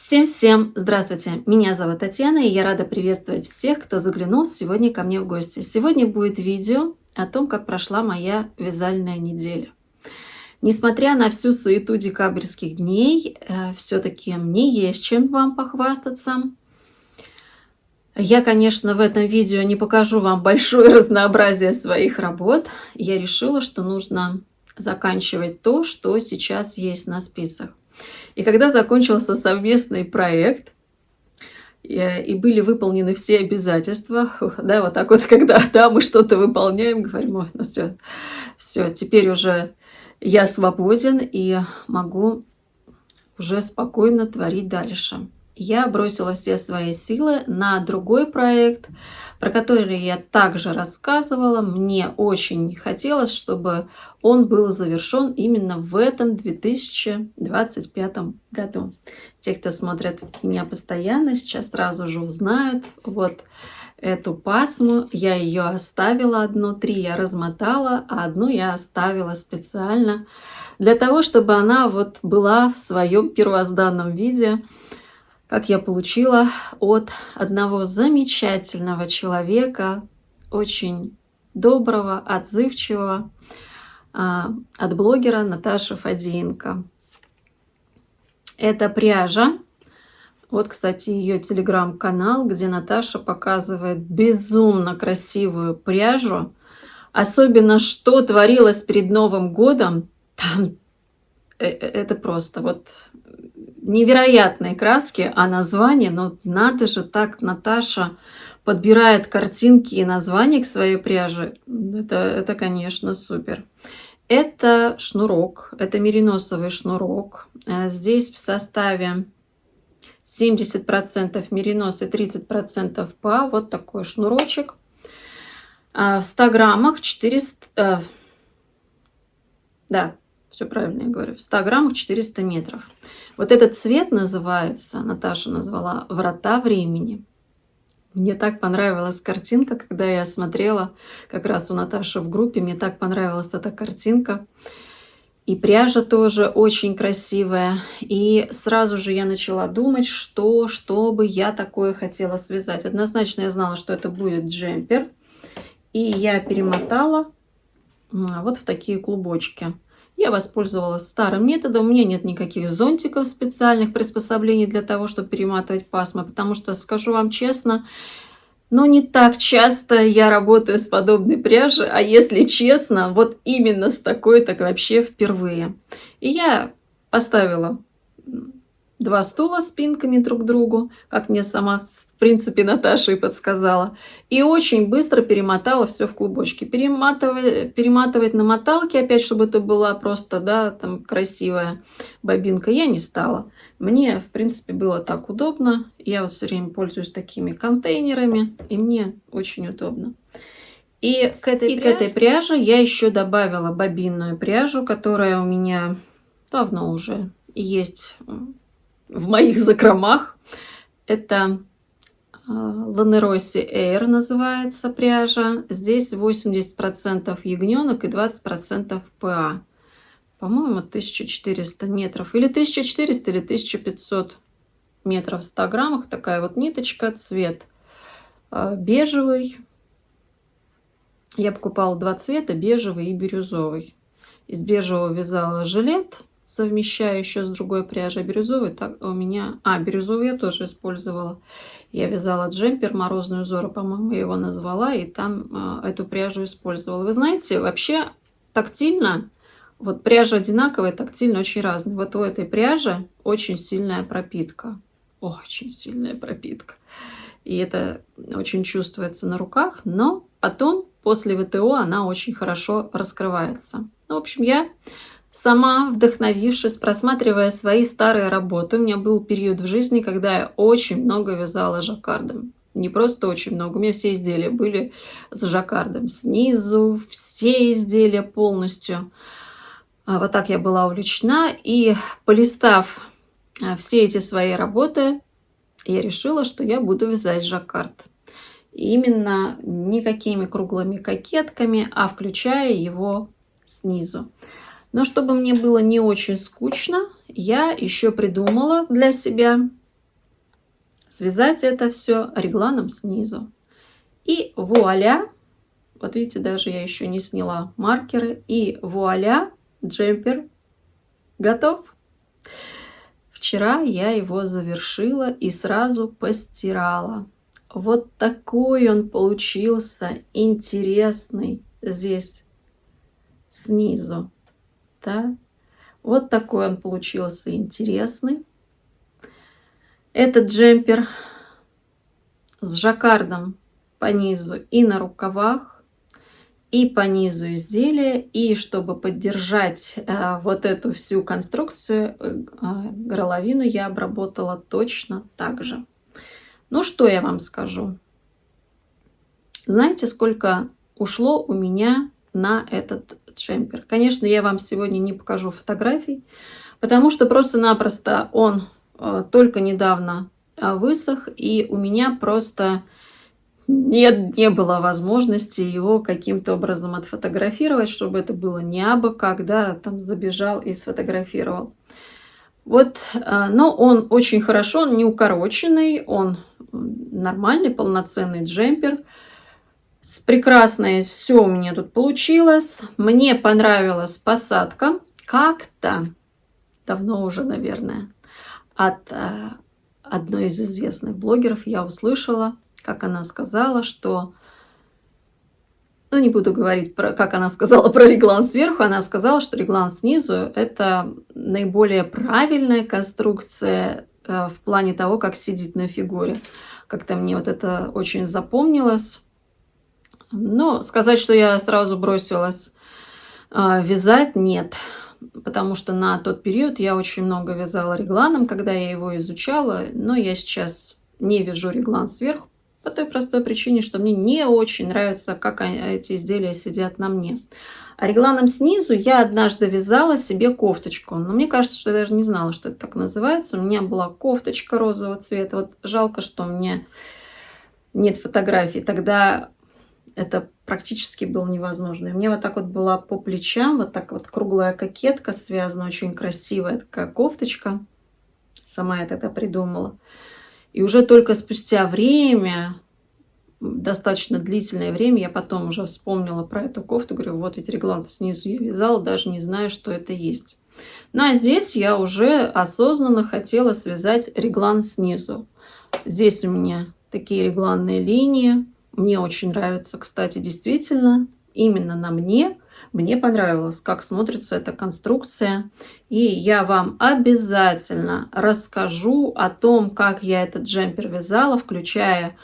Всем-всем здравствуйте! Меня зовут Татьяна, и я рада приветствовать всех, кто заглянул сегодня ко мне в гости. Сегодня будет видео о том, как прошла моя вязальная неделя. Несмотря на всю суету декабрьских дней, все-таки мне есть чем вам похвастаться. Я, конечно, в этом видео не покажу вам большое разнообразие своих работ. Я решила, что нужно заканчивать то, что сейчас есть на спицах. И когда закончился совместный проект, и были выполнены все обязательства, да, вот так вот, когда мы что-то выполняем, говорим, ой, ну все, теперь уже я свободен и могу уже спокойно творить дальше. Я бросила все свои силы на другой проект, про который я также рассказывала. Мне очень хотелось, чтобы он был завершен именно в этом 2025 году. Те, кто смотрит меня постоянно, сейчас сразу же узнают вот эту пасму. Я ее оставила одну, 3 я размотала, а одну я оставила специально для того, чтобы она вот была в своем первозданном виде, как я получила от одного замечательного человека, очень доброго, отзывчивого, от блогера Наташи Фадеенко. Это пряжа. Вот, кстати, ее телеграм-канал, где Наташа показывает безумно красивую пряжу. Особенно, что творилось перед Новым годом, там это просто вот невероятные краски, а название, ну надо же так, Наташа подбирает картинки и названия к своей пряже. Это, конечно, супер. Это шнурок, это мериносовый шнурок. Здесь в составе 70% меринос и 30% ПА. Вот такой шнурочек. В 100 граммах 400... Да, все правильно я говорю. В 100 граммах 400 метров. Вот этот цвет называется, Наташа назвала «Врата времени». Мне так понравилась картинка, когда я смотрела как раз у Наташи в группе. Мне так понравилась эта картинка. И пряжа тоже очень красивая. И сразу же я начала думать, что бы я такое хотела связать. Однозначно я знала, что это будет джемпер. И я перемотала вот в такие клубочки. Я воспользовалась старым методом. У меня нет никаких зонтиков специальных приспособлений для того, чтобы перематывать пасмы. Потому что, скажу вам честно, но не так часто я работаю с подобной пряжей. А если честно, вот именно с такой, так вообще впервые. И я поставила 2 стула спинками друг к другу, как мне сама, в принципе, Наташа и подсказала. И очень быстро перемотала все в клубочки. Перематывать на моталке, опять, чтобы это была просто, да, там красивая бобинка, я не стала. Мне, в принципе, было так удобно. Я вот все время пользуюсь такими контейнерами, и мне очень удобно. И к этой пряже я еще добавила бобинную пряжу, которая у меня давно уже есть в моих закромах. Это Lanerossi Air называется пряжа. Здесь 80% ягненок и 20% ПА. По-моему, 1400 метров. Или 1400, или 1500 метров в 100 граммах. Такая вот ниточка, цвет бежевый. Я покупала 2 цвета, бежевый и бирюзовый. Из бежевого вязала жилет, совмещаю еще с другой пряжей. Бирюзовый так у меня... бирюзовый я тоже использовала. Я вязала джемпер «Морозную зору», по-моему, я его назвала, и там эту пряжу использовала. Вы знаете, вообще тактильно, вот пряжа одинаковая, тактильно очень разная. Вот у этой пряжи очень сильная пропитка. Очень сильная пропитка. И это очень чувствуется на руках, но потом, после ВТО, она очень хорошо раскрывается. Ну, в общем, я сама, вдохновившись, просматривая свои старые работы, у меня был период в жизни, когда я очень много вязала жаккардом. Не просто очень много, у меня все изделия были с жаккардом. Снизу все изделия полностью. Вот так я была увлечена. И полистав все эти свои работы, я решила, что я буду вязать жаккард. И именно никакими круглыми кокетками, а включая его снизу. Но чтобы мне было не очень скучно, я еще придумала для себя связать это все регланом снизу. И вуаля, вот видите, даже я еще не сняла маркеры, и вуаля, джемпер готов. Вчера я его завершила и сразу постирала. Вот такой он получился интересный здесь снизу. Да? Вот такой он получился интересный. Этот джемпер с жаккардом по низу и на рукавах, и по низу изделия. И чтобы поддержать вот эту всю конструкцию, горловину я обработала точно так же. Ну, что я вам скажу? Знаете, сколько ушло у меня на этот джемпер? Конечно, я вам сегодня не покажу фотографий, потому что просто-напросто он только недавно высох, и у меня просто не было возможности его каким-то образом отфотографировать, чтобы это было не абы как, да, там забежал и сфотографировал. Вот, но он очень хорошо, он не укороченный, он нормальный, полноценный джемпер. Прекрасное все у меня тут получилось. Мне понравилась посадка. Как-то давно уже, наверное, от одной из известных блогеров я услышала, как она сказала, что... Ну, не буду говорить, как она сказала про реглан сверху. Она сказала, что реглан снизу – это наиболее правильная конструкция в плане того, как сидит на фигуре. Как-то мне вот это очень запомнилось. Но сказать, что я сразу бросилась вязать – нет. Потому что на тот период я очень много вязала регланом, когда я его изучала. Но я сейчас не вяжу реглан сверху. По той простой причине, что мне не очень нравится, как эти изделия сидят на мне. А регланом снизу я однажды вязала себе кофточку. Но мне кажется, что я даже не знала, что это так называется. У меня была кофточка розового цвета. Вот жалко, что у меня нет фотографий. Тогда это практически было невозможно. И мне вот так вот была по плечам, вот так вот круглая кокетка связана, очень красивая такая кофточка. Сама я тогда придумала. И уже только спустя время, достаточно длительное время, я потом уже вспомнила про эту кофту. Говорю, вот ведь реглан снизу я вязала, даже не знаю, что это есть. Ну а здесь я уже осознанно хотела связать реглан снизу. Здесь у меня такие регланные линии. Мне очень нравится, кстати, действительно, именно на мне. Мне понравилось, как смотрится эта конструкция. И я вам обязательно расскажу о том, как я этот джемпер вязала, включая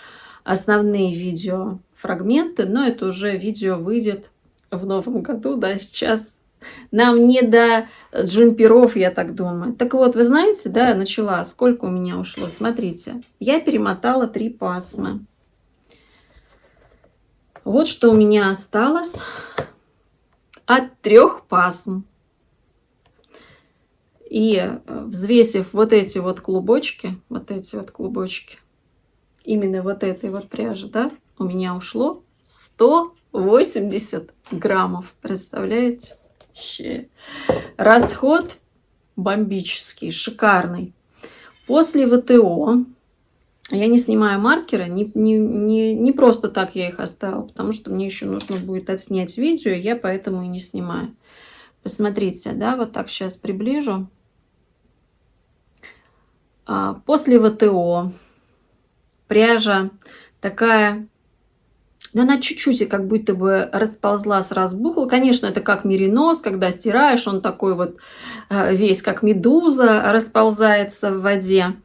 основные видеофрагменты. Но это уже видео выйдет в новом году. Да, сейчас нам не до джемперов, я так думаю. Так вот, вы знаете, да, я начала. Сколько у меня ушло? Смотрите, я перемотала 3 пасмы. Вот что у меня осталось от 3 пасм. И взвесив вот эти вот клубочки, именно вот этой вот пряжи, да, у меня ушло 180 граммов. Представляете? Расход бомбический, шикарный. После ВТО я не снимаю маркеры, не просто так я их оставила, потому что мне еще нужно будет отснять видео, я поэтому и не снимаю. Посмотрите, да, вот так сейчас приближу. После ВТО пряжа такая, ну, она чуть-чуть как будто бы расползлась, разбухла. Конечно, это как меринос, когда стираешь, он такой вот весь как медуза расползается в воде.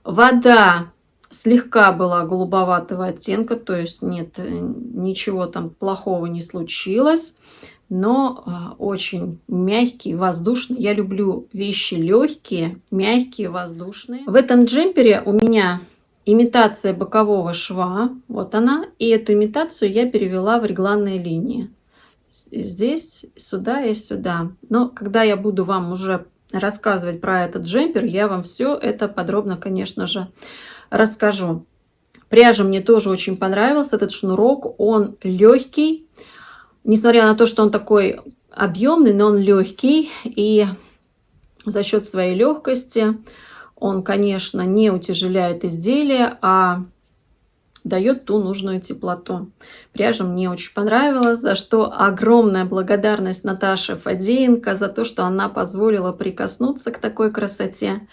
Вода слегка была голубоватого оттенка, то есть нет, ничего там плохого не случилось, но очень мягкий, воздушный. Я люблю вещи легкие, мягкие, воздушные. В этом джемпере у меня имитация бокового шва, вот она, и эту имитацию я перевела в регланные линии. Здесь, сюда и сюда. Но когда я буду вам уже рассказывать про этот джемпер, я вам все это подробно, конечно же, расскажу. Пряжа мне тоже очень понравилась. Этот шнурок, он легкий. Несмотря на то, что он такой объемный, но он легкий. И за счет своей легкости Он, конечно, не утяжеляет изделие, а дает ту нужную теплоту. Пряжа мне очень понравилась, за что огромная благодарность Наташе Фадеенко за то, что она позволила прикоснуться к такой красоте.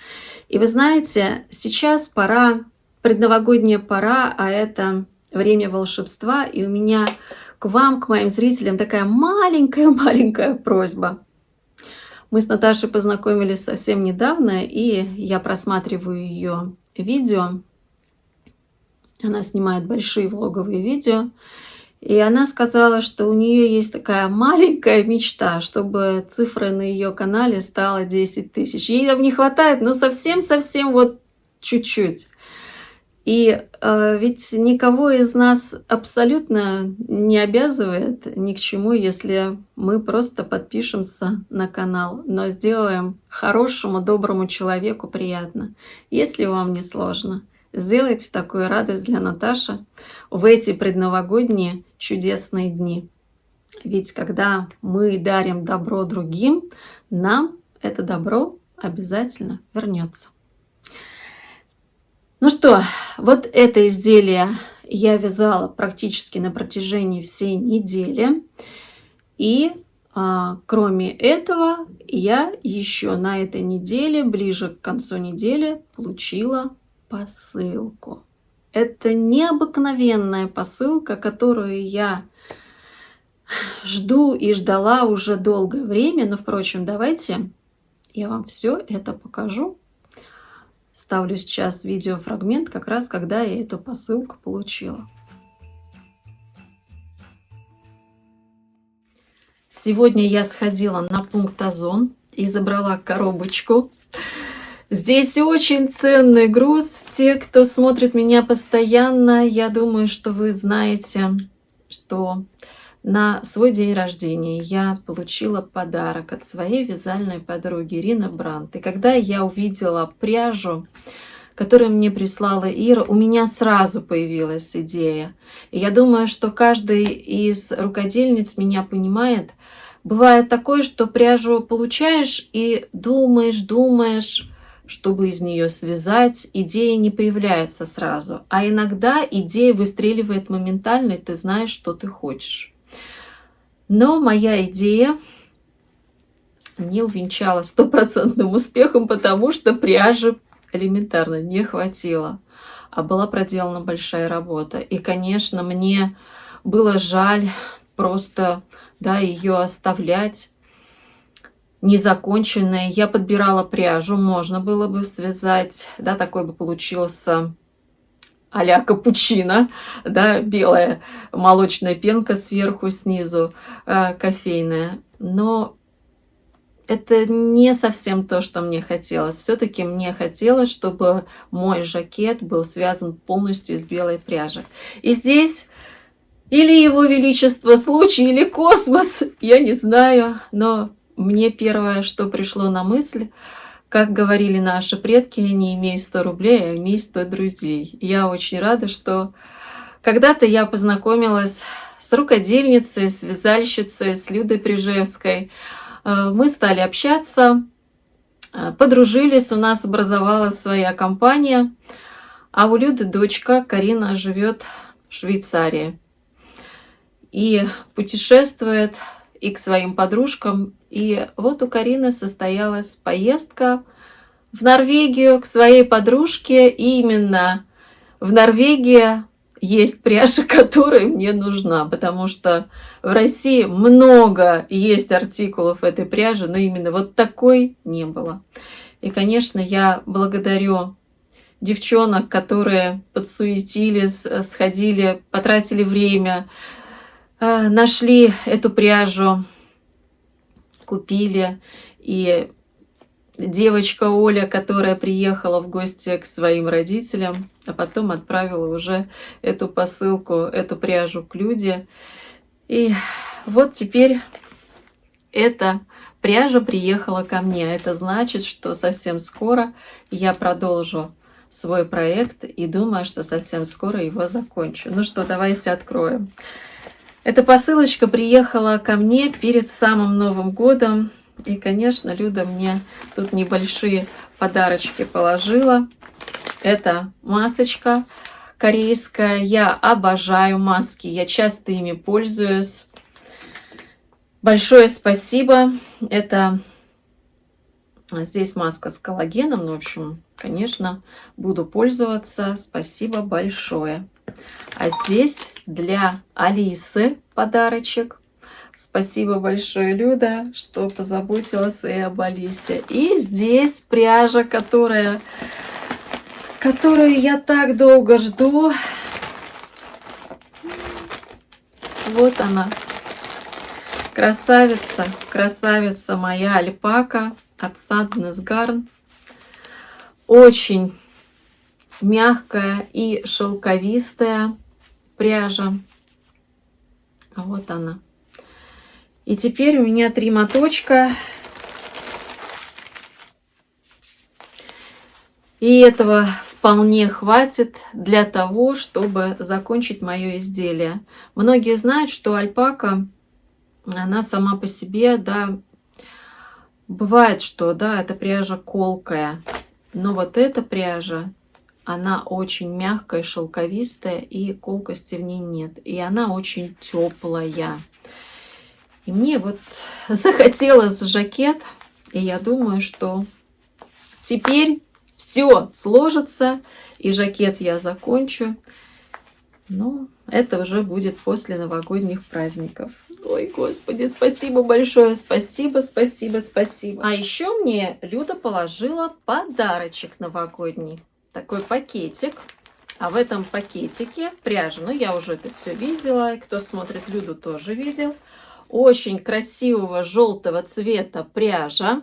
И вы знаете, сейчас пора, предновогодняя пора, а это время волшебства, и у меня к вам, к моим зрителям такая маленькая-маленькая просьба. Мы с Наташей познакомились совсем недавно, и я просматриваю ее видео. Она снимает большие влоговые видео. И она сказала, что у нее есть такая маленькая мечта, чтобы цифра на ее канале стала 10 тысяч. Ей там не хватает, но совсем-совсем вот чуть-чуть. И ведь никого из нас абсолютно не обязывает ни к чему, если мы просто подпишемся на канал, но сделаем хорошему, доброму человеку приятно. Если вам не сложно, сделайте такую радость для Наташи в эти предновогодние чудесные дни. Ведь когда мы дарим добро другим, нам это добро обязательно вернется. Ну что, вот это изделие я вязала практически на протяжении всей недели. И кроме этого, я еще на этой неделе, ближе к концу недели, получила посылку. Это необыкновенная посылка, которую я жду и ждала уже долгое время. Но, впрочем, давайте я вам все это покажу. Ставлю сейчас видеофрагмент, как раз когда я эту посылку получила. Сегодня я сходила на пункт Озон и забрала коробочку. Здесь очень ценный груз. Те, кто смотрит меня постоянно, я думаю, что вы знаете, что на свой день рождения я получила подарок от своей вязальной подруги Ирины Брандт. И когда я увидела пряжу, которую мне прислала Ира, у меня сразу появилась идея. И я думаю, что каждый из рукодельниц меня понимает. Бывает такое, что пряжу получаешь и думаешь, чтобы из нее связать, идея не появляется сразу. А иногда идея выстреливает моментально, и ты знаешь, что ты хочешь. Но моя идея не увенчалась стопроцентным успехом, потому что пряжи элементарно не хватило. А была проделана большая работа. И, конечно, мне было жаль просто ее оставлять незаконченной. Я подбирала пряжу, можно было бы связать, такой бы получился а-ля капучино, белая молочная пенка сверху, снизу кофейная. Но это не совсем то, что мне хотелось. Все-таки мне хотелось, чтобы мой жакет был связан полностью из белой пряжи. И здесь или Его Величество случай, или космос, я не знаю. Но мне первое, что пришло на мысль, как говорили наши предки, не имей 100 рублей, а имей 100 друзей. Я очень рада, что когда-то я познакомилась с рукодельницей, с вязальщицей, с Людой Прижевской. Мы стали общаться, подружились, у нас образовалась своя компания. А у Люды дочка Карина живет в Швейцарии и путешествует и к своим подружкам. И вот у Карины состоялась поездка в Норвегию к своей подружке. И именно в Норвегии есть пряжа, которая мне нужна, потому что в России много есть артикулов этой пряжи, но именно вот такой не было. И, конечно, я благодарю девчонок, которые подсуетились, сходили, потратили время, нашли эту пряжу, купили. И девочка Оля, которая приехала в гости к своим родителям, а потом отправила уже эту посылку, эту пряжу к Люде. И вот теперь эта пряжа приехала ко мне. Это значит, что совсем скоро я продолжу свой проект и думаю, что совсем скоро его закончу. Ну что, давайте откроем. Эта посылочка приехала ко мне перед самым Новым годом. И, конечно, Люда мне тут небольшие подарочки положила. Это масочка корейская. Я обожаю маски, я часто ими пользуюсь. Большое спасибо. Это здесь маска с коллагеном. Ну, в общем, конечно, буду пользоваться. Спасибо большое. А здесь для Алисы подарочек. Спасибо большое, Люда, что позаботилась и об Алисе. И здесь пряжа, которую я так долго жду. Вот она. Красавица, красавица моя альпака от Sadness Garn. Очень мягкая и шелковистая пряжа. Вот она. И теперь у меня 3 моточка. И этого вполне хватит для того, чтобы закончить мое изделие. Многие знают, что альпака, она сама по себе, да, бывает, что, да, эта пряжа колкая. Но вот эта пряжа, она очень мягкая, шелковистая, и колкости в ней нет. И она очень теплая. И мне вот захотелось жакет, и я думаю, что теперь все сложится, и жакет я закончу. Но это уже будет после новогодних праздников. Ой, Господи, спасибо большое, спасибо, спасибо, спасибо. А еще мне Люда положила подарочек новогодний. Такой пакетик. А в этом пакетике пряжа. Ну, я уже это все видела. И кто смотрит Люду, тоже видел. Очень красивого желтого цвета пряжа.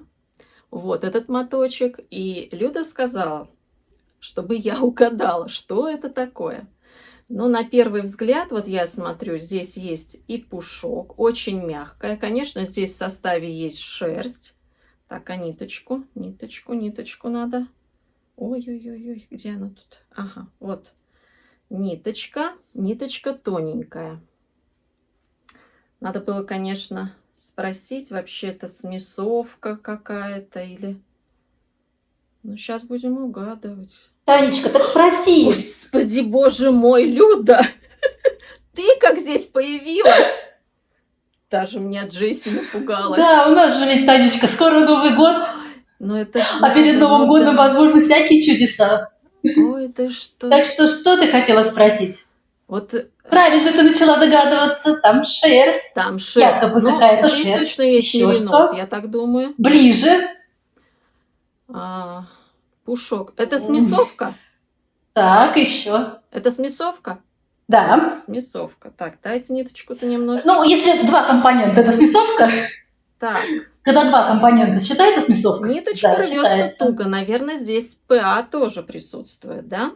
Вот этот моточек. И Люда сказала, чтобы я угадала, что это такое. Но на первый взгляд, вот я смотрю, здесь есть и пушок, очень мягкая. Конечно, здесь в составе есть шерсть. Так, а ниточку надо. Ой-ой-ой, где она тут? Ага, вот. Ниточка тоненькая. Надо было, конечно, спросить, вообще это смесовка какая-то или... Ну, сейчас будем угадывать. Танечка, так спроси. Господи, боже мой, Люда! Ты как здесь появилась? Даже меня Джесси напугалась. Да, у нас же ведь, Танечка, скоро Новый год. Но это а перед Новым годом возможны всякие чудеса. Ой, ты что? Так что ты хотела спросить? Вот... Правильно ты начала догадываться. Там шерсть. Там шерсть. Якобы какая-то шерсть. Точно есть меринос, я так думаю. Ближе. Пушок. Это смесовка? Так, еще. Это смесовка? Да. Смесовка. Так, дайте ниточку-то немножко. Ну, если 2 компонента, это смесовка. Так. Когда 2 компонента, считается смесовка? Ниточка да, рвется считается. туго. Наверное, здесь ПА тоже присутствует, да?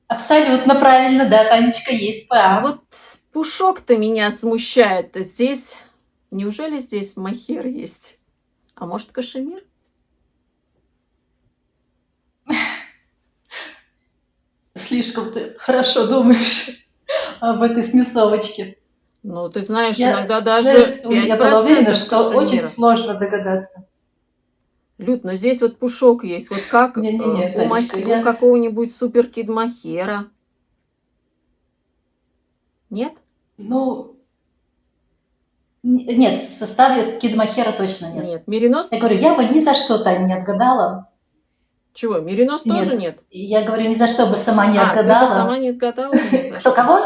Абсолютно правильно, да, Танечка, есть ПА. А вот пушок-то меня смущает. Здесь... Неужели здесь мохер есть? А может, кашемир? Слишком ты хорошо думаешь об этой смесовочке. Ну, ты знаешь, иногда даже я была уверена, что кашемира. очень сложно догадаться. Люд, но здесь вот пушок есть. Вот как у какого-нибудь суперкид мохера. Нет? Ну, нет, в составе кидмохера точно нет. Нет, меринос? Я говорю, я бы ни за что, Таня, не отгадала. Чего, меринос тоже нет? Я говорю, ни за что бы сама не отгадала. Ты бы сама не отгадала? Кто кого?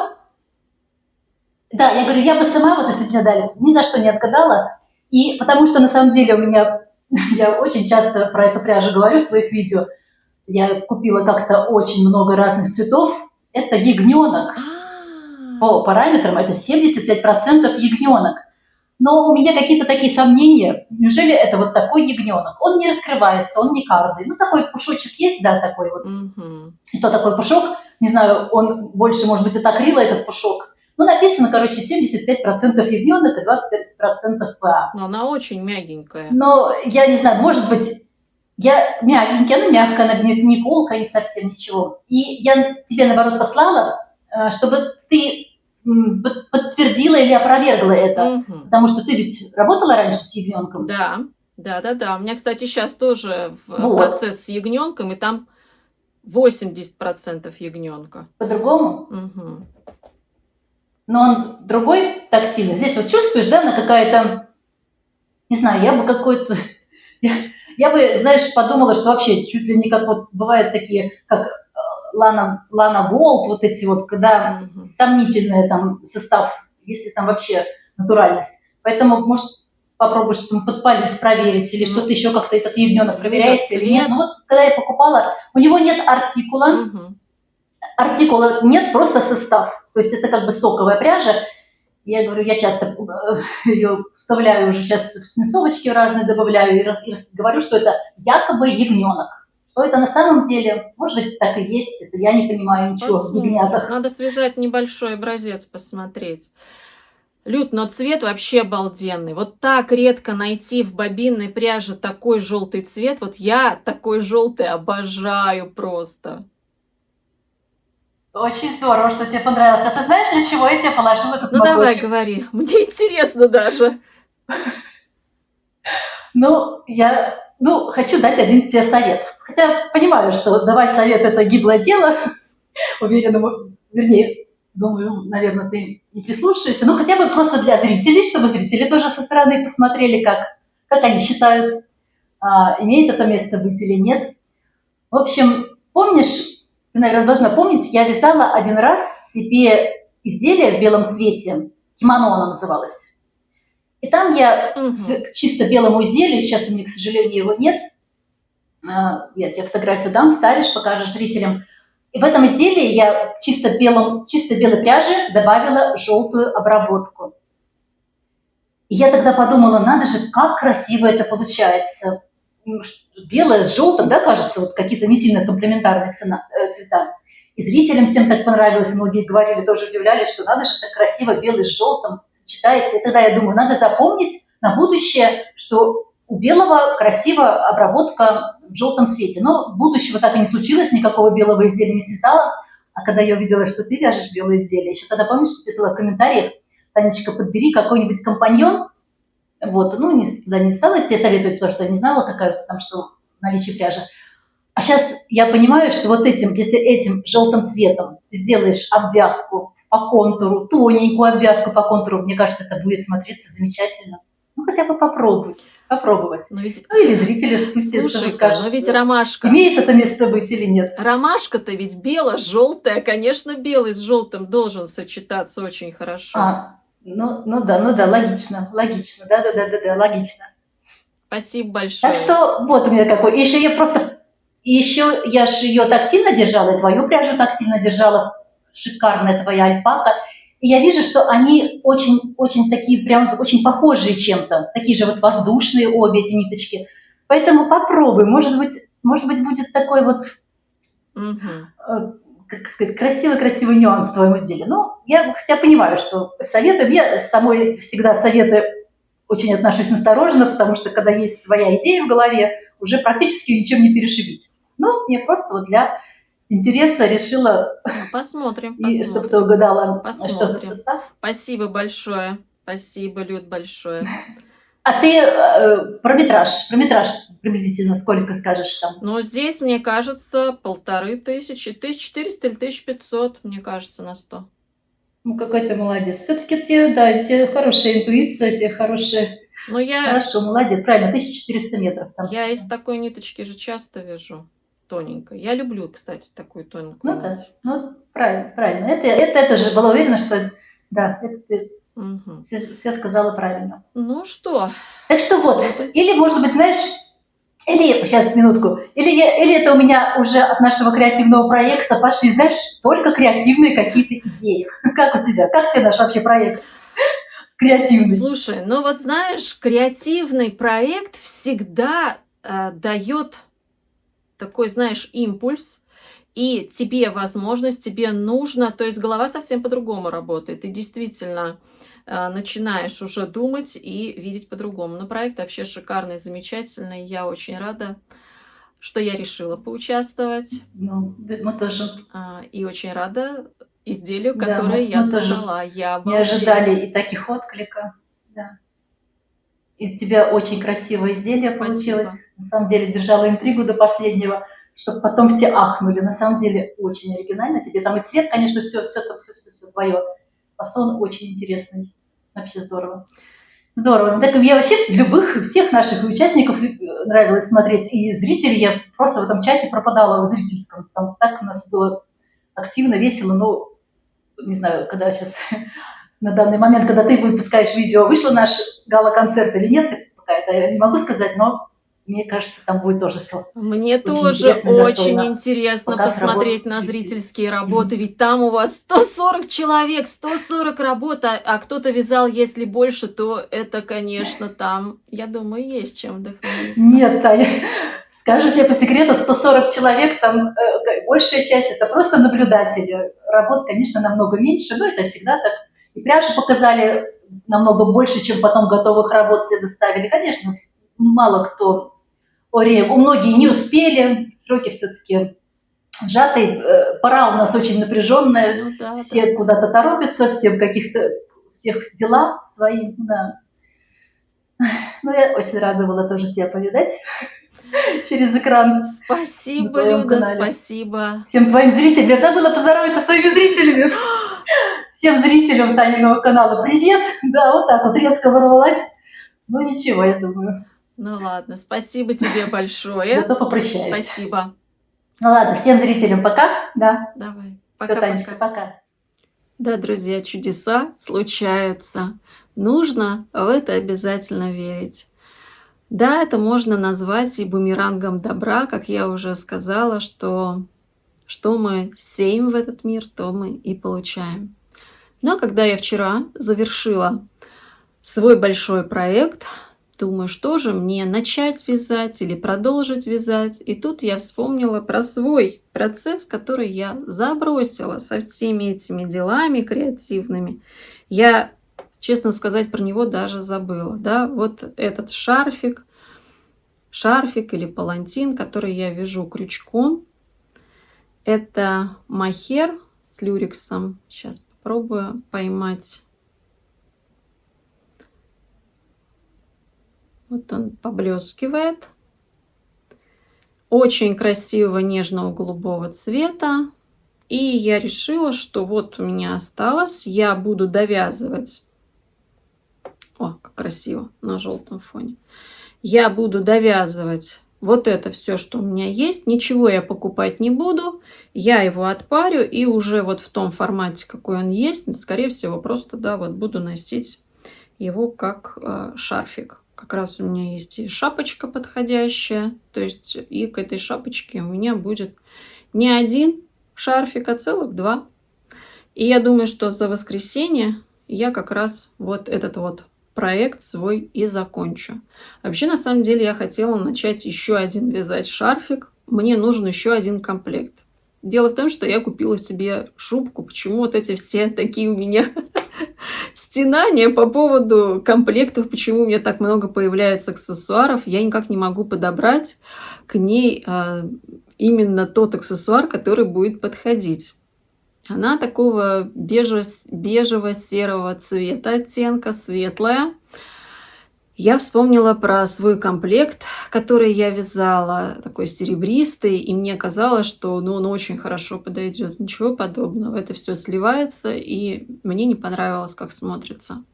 Да, я говорю, я бы сама, вот если бы мне дали, ни за что не отгадала. И потому что на самом деле у меня, я очень часто про эту пряжу говорю в своих видео, я купила как-то очень много разных цветов. Это ягненок. По параметрам это 75% ягненок. Но у меня какие-то такие сомнения. Неужели это вот такой ягненок? Он не раскрывается, он не кардый. Ну, такой пушочек есть, да, такой вот. И то такой пушок, не знаю, он больше, может быть, от акрила этот пушок. Ну, написано, короче, 75% ягненок и 25% ПА. Но она очень мягенькая. Но я не знаю, может быть, я мягенькая, она мягкая, она не колкая, не совсем ничего. И я тебе, наоборот, послала, чтобы ты подтвердила или опровергла это. Потому что ты ведь работала раньше с ягненком. Да. Да-да-да. У меня, кстати, сейчас тоже Вот, процесс с ягненком, и там 80% ягненка. по-другому. Мгм. Но он другой тактильный. Здесь вот чувствуешь, да, она какая-то, не знаю, я бы какой-то, я, я бы, знаешь, подумала, что вообще чуть ли не как вот бывают такие, как Лана Голд, вот эти вот, когда Мгм. сомнительный там состав, если там вообще натуральность. Поэтому, может, попробуешь там подпалить, проверить, или что-то Ну, еще как-то этот ягненок Люда, проверяется или нет. цвет. Ну вот, когда я покупала, у него нет артикула, Мгм. артикула нет, просто состав. То есть это как бы стоковая пряжа. Я говорю, я часто ее вставляю уже сейчас в смесовочки разные, добавляю и говорю, что это якобы ягненок. Что это на самом деле? Может быть, так и есть. Это я не понимаю ничего в Посмотрим. ягнятах. Надо связать небольшой образец, посмотреть. Люд, но цвет вообще обалденный. Вот так редко найти в бобинной пряже такой желтый цвет. Вот я такой желтый обожаю просто. Очень здорово, что тебе понравилось. А ты знаешь, для чего я тебе положила этот Ну давай, моточек? говори. Мне интересно даже. Ну, я хочу дать один тебе совет. Хотя понимаю, что давать совет – это гиблое дело. Уверена, вернее, думаю, наверное, ты не прислушаешься. Ну, хотя бы просто для зрителей, чтобы зрители тоже со стороны посмотрели, как они считают, имеет это место быть или нет. В общем, помнишь, ты, наверное, должна помнить, я вязала один раз себе изделие в белом цвете, кимоно оно называлось. И там я Угу. к чисто белому изделию, сейчас у меня, к сожалению, его нет, я тебе фотографию дам, ставишь, покажешь зрителям. И в этом изделии я чисто белой пряжи добавила желтую обработку. И я тогда подумала, надо же, как красиво это получается. Белое с желтым, да, кажется, вот какие-то не сильно комплементарные цвета. И зрителям всем так понравилось, многие говорили, тоже удивлялись, что надо же, так красиво белый с желтым сочетается. И тогда я думаю, надо запомнить на будущее, что у белого красиво обработка в желтом цвете. Но будущего так и не случилось, никакого белого изделия не связала. А когда я увидела, что ты вяжешь белое изделие, еще тогда, помнишь, ты писала в комментариях, Танечка, подбери какой-нибудь компаньон. Вот, ну, тогда не стала тебе советовать, потому что я не знала, какая у тебя там что наличие пряжи. А сейчас я понимаю, что вот этим, если этим желтым цветом ты сделаешь обвязку по контуру, тоненькую обвязку по контуру, мне кажется, это будет смотреться замечательно. Ну, хотя бы попробовать. Но ведь, Ну, или зрители пусть это тоже слушай-ка, но скажут, ведь ромашка. имеет это место быть или нет. Ромашка-то ведь бело-желтая. Конечно, белый с желтым должен сочетаться очень хорошо. Ну да, логично, да, логично. Спасибо Так большое. что вот у меня какой. Еще я же ее тактильно держала, и твою пряжу тактильно держала. Шикарная твоя альпака. И я вижу, что они очень такие, прям очень похожие чем-то. Такие же вот воздушные обе эти ниточки. Поэтому попробуй. Может быть будет такой вот, Угу. как сказать, красивый нюанс в твоем изделии. Ну, я хотя понимаю, что советы, я самой всегда советы очень отношусь настороженно, потому что когда есть своя идея в голове, уже практически ничем не перешибить. Ну, мне просто вот для интереса решила, Ну, посмотрим, и чтобы ты посмотрим. угадала, что за Посмотрим. состав. Спасибо большое. Спасибо, Люд, большое. А ты про метраж приблизительно сколько скажешь там? Но здесь, мне кажется, 1500, 1400 или 1500, мне кажется, на 100. Ну, какой ты молодец. Все-таки тебе хорошая интуиция, тебе хорошая. Но я Хорошо, молодец. Правильно, 1400 метров там. Я из такой ниточки же часто вяжу, тоненькой. Я люблю, кстати, такую тоненькую Ну да, нить. ну правильно. Это же была уверена, что да, это ты Мгм. все сказала правильно. Ну что, Так что вот, будем... или, может быть, знаешь, или, сейчас, минутку, или это у меня уже от нашего креативного проекта пошли, знаешь, только креативные какие-то идеи. Как у тебя? Как тебе наш вообще проект креативный? Слушай, ну вот знаешь, креативный проект всегда дает такой, знаешь, импульс, и тебе возможность, тебе нужно, то есть голова совсем по-другому работает. Ты действительно начинаешь уже думать и видеть по-другому. Но проект вообще шикарный, замечательный. Я очень рада, что я решила поучаствовать. Ну, мы тоже, И очень рада изделию, да, которое я мы тоже создала. Я не обалдею. ожидали и таких отклика. Да. Из тебя очень красивое изделие Спасибо. получилось. На самом деле держала интригу до последнего, чтобы потом все ахнули. На самом деле очень оригинально. Тебе там и цвет, конечно, все твое. Фасон очень интересный. Вообще здорово. Здорово. Так я вообще любых, всех наших участников нравилось смотреть. И зрителей я просто в этом чате пропадала, в зрительском. Там так у нас было активно, весело. Но не знаю, когда сейчас на данный момент, когда ты выпускаешь видео, вышел наш гала-концерт или нет, пока это я не могу сказать, но мне кажется, там будет тоже все Мне очень тоже интересно и очень достойно. интересно Показ работ посмотреть на зрителей. зрительские работы, ведь там у вас 140 человек, 140 работ, а кто-то вязал, если больше, то это, конечно, там, я думаю, есть чем вдохновиться. Нет, Таня, скажу тебе по секрету, 140 человек, там большая часть это просто наблюдатели. Работ, конечно, намного меньше, но это всегда так. И пряжи показали намного больше, чем потом готовых работ предоставили. Конечно, мало кто, многие не успели, сроки все-таки сжатые, пора у нас очень напряженная, Ну да, все да. куда-то торопятся, все в каких-то всех дела свои, да. Ну, я очень рада была тоже тебя повидать через экран на Спасибо, твоем Люда, канале. спасибо. Всем твоим зрителям. Я забыла поздороваться с твоими зрителями. Всем зрителям Таниного канала привет. Да, вот так вот резко ворвалась. Ну ничего, я думаю. Ну ладно, спасибо тебе большое. Зато попрощаюсь. Спасибо. Ну ладно, всем зрителям пока. Да. Давай. Все, Танечка, Пока-пока. пока. Да, друзья, чудеса случаются. Нужно в это обязательно верить. Да, это можно назвать и бумерангом добра, как я уже сказала, что мы сеем в этот мир, то мы и получаем. Но когда я вчера завершила свой большой проект, думаю, что же мне начать вязать или продолжить вязать. И тут я вспомнила про свой процесс, который я забросила со всеми этими делами креативными. Я, честно сказать, про него даже забыла. Да? Вот этот шарфик или палантин, который я вяжу крючком. Это мохер с люрексом. Сейчас попробую поймать. Вот он поблескивает. Очень красивого нежного голубого цвета. И я решила, что вот у меня осталось. Я буду довязывать. О, как красиво на желтом фоне. Я буду довязывать вот это все, что у меня есть. Ничего я покупать не буду. Я его отпарю и уже вот в том формате, какой он есть, скорее всего, просто, да, вот буду носить его как шарфик. Как раз у меня есть и шапочка подходящая. То есть и к этой шапочке у меня будет не один шарфик, а целых два. И я думаю, что за воскресенье я как раз вот этот вот проект свой и закончу. Вообще, на самом деле, я хотела начать еще один вязать шарфик. Мне нужен еще один комплект. Дело в том, что я купила себе шубку. Почему вот эти все такие у меня стенания по поводу комплектов, почему у меня так много появляется аксессуаров, я никак не могу подобрать к ней именно тот аксессуар, который будет подходить. Она такого бежево-серого цвета оттенка, светлая. Я вспомнила про свой комплект, который я вязала, такой серебристый, и мне казалось, что он очень хорошо подойдет. Ничего подобного. Это все сливается, и мне не понравилось, как смотрится.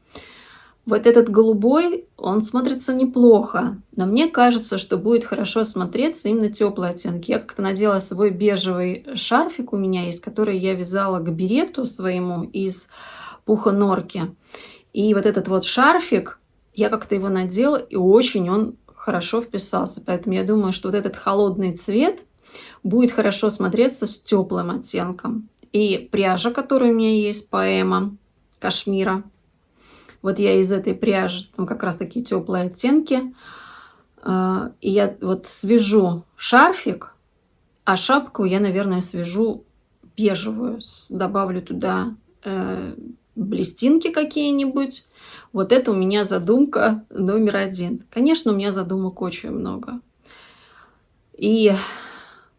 Вот этот голубой, он смотрится неплохо, но мне кажется, что будет хорошо смотреться именно теплые оттенки. Я как-то надела свой бежевый шарфик, у меня есть, который я вязала к берету своему из пуха норки. И вот этот вот шарфик, я как-то его надела, и очень он хорошо вписался. Поэтому я думаю, что вот этот холодный цвет будет хорошо смотреться с теплым оттенком. И пряжа, которая у меня есть, поэма кашмира. Вот я из этой пряжи, там как раз такие теплые оттенки. И я вот свяжу шарфик, а шапку я, наверное, свяжу бежевую. Добавлю туда блестинки какие-нибудь. Вот это у меня задумка номер один. Конечно, у меня задумок очень много. И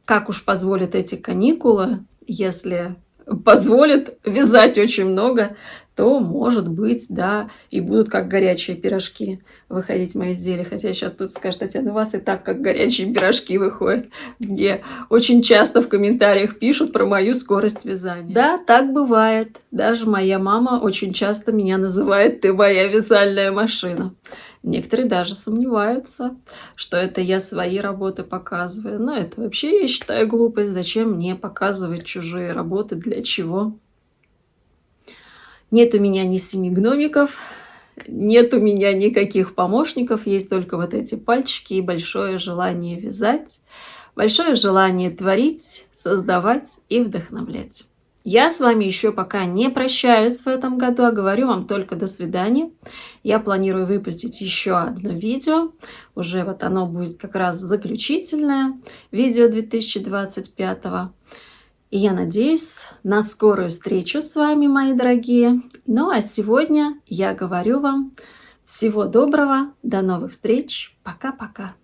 как уж позволят эти каникулы, если позволит вязать очень много, то, может быть, да, и будут как горячие пирожки выходить мои изделия. Хотя сейчас тут скажут: Татьяна, у вас и так как горячие пирожки выходят, где очень часто в комментариях пишут про мою скорость вязания. Да, так бывает. Даже моя мама очень часто меня называет: ты моя вязальная машина. Некоторые даже сомневаются, что это я свои работы показываю. Но это вообще, я считаю, глупость. Зачем мне показывать чужие работы? Для чего? Нет у меня ни 7 гномиков, нет у меня никаких помощников. Есть только вот эти пальчики и большое желание вязать, большое желание творить, создавать и вдохновлять. Я с вами еще пока не прощаюсь в этом году, а говорю вам только до свидания. Я планирую выпустить еще одно видео. Уже вот оно будет как раз заключительное видео 2025. И я надеюсь на скорую встречу с вами, мои дорогие. Ну а сегодня я говорю вам всего доброго, до новых встреч. Пока-пока.